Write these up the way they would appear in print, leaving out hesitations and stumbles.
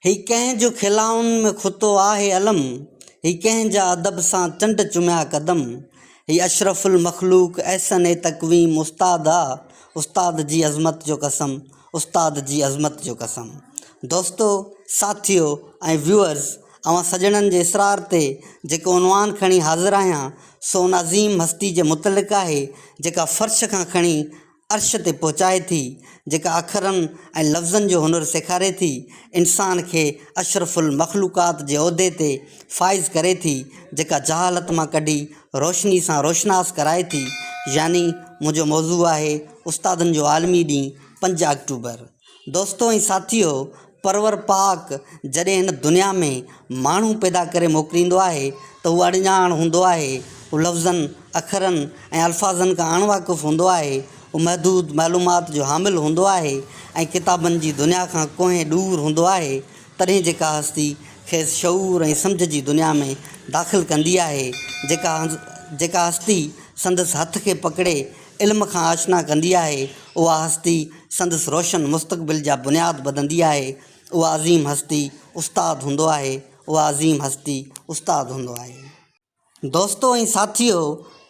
ही कंहिंजो खिलाउन में खुतो आहे अलम, ही कंहिंजा अदब सां चंड चुमिया कदम। ही अशरफुल मखलूक एहसन ए तकवीम उस्ताद आ, उस्ताद जी अज़मत जो कसम, उस्ताद जी अज़मत जो कसम। दोस्तो, साथियो ऐं व्यूअर्स, अवां सजणनि जे इसरार ते जेको उनवान खणी हाज़िर आहियां सो उन अज़ीम हस्ती जे मुतलिक़ आहे जेका फ़र्श खां खणी अर्श ते पहुचाए थी, जेका अखरनि ऐं लफ़्ज़नि जो हुनुर सेखारे थी, इंसान खे अशरफुल मखलूक़ात जे उहिदे ते फ़ाइज़ करे थी, जेका जहालत मां कढी रोशनी सां रोशनास कराए थी। यानी मुंहिंजो मौज़ू आहे उस्तादनि जो आलमी ॾींहुं 5 अक्टूबर। दोस्तो ऐं साथियो, परवर पाक जॾहिं हिन दुनिया में माण्हू पैदा करे मोकिलींदो आहे त उहो अणॼाण हूंदो आहे, उहो लफ़्ज़नि अखरनि ऐं अल्फाज़नि खां अणवाक़ुफ़ु हूंदो आहे, उहो महदूद मालूमात जो हामिल हूंदो आहे ऐं किताबनि जी दुनिया खां कोहें दूर हूंदो आहे। तॾहिं जेका हस्ती खेसि शऊर ऐं सम्झ जी दुनिया में दाख़िल कंदी आहे, जेका हस्ती संदसि हथ खे पकड़े इल्म खां आशना कंदी आहे, उहा हस्ती संदसि रोशन मुस्तक़बिल जा बुनियाद ॿधंदी आहे। उहा अज़ीम हस्ती उस्ताद हूंदो आहे, उहा अज़ीम हस्ती उस्ताद हूंदो आहे। दोस्तो ऐं साथियो,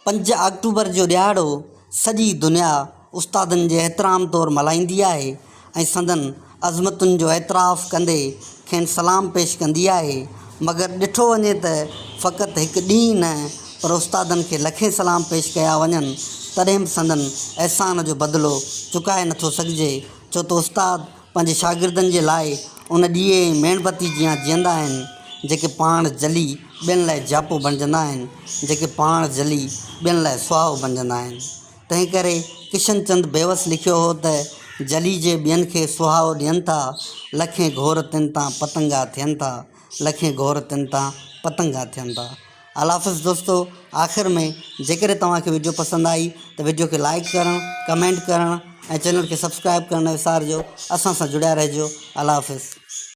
5 अक्टूबर जो ॾियारो सॼी दुनिया उस्तादनि जे एतिराम तौरु मल्हाईंदी आहे ऐं संदनि अज़मतुनि जो एतिराफ़ु कंदे खेनि सलाम पेश कंदी आहे। मगर ॾिठो वञे त फ़क़ति हिकु ॾींहुं न पर उस्तादनि खे लखे सलाम पेश कया वञनि तॾहिं बि संदनि अहसान जो बदिलो चुकाए नथो सघिजे, छो त उस्ताद पंहिंजे शागिर्दनि जे लाइ उन ॾीए मेणबती जीअं जीअंदा आहिनि जेके पाण जली ॿियनि लाइ जापो बणिजंदा आहिनि, जेके पाण जली ॿियनि लाइ सुहाओ बणिजंदा आहिनि। तंहिं करे किशन चंद बेवस लिखियो हो त जली जे ॿियनि खे सुहाओ ॾियनि था, लखें घोर तिन तां पतंगा थियनि था, लखें घोर तिन तां पतंगा थियनि था। अलाफ़िज़ दोस्तो, आख़िर में जेकॾहिं तव्हांखे वीडियो पसंदि आई त वीडियो खे लाइक करणु, कमेंट करणु ऐं चैनल खे सब्सक्राइब करणु न विसारिजो। असां सां जुड़िया रहिजो। अलाफ़िज़।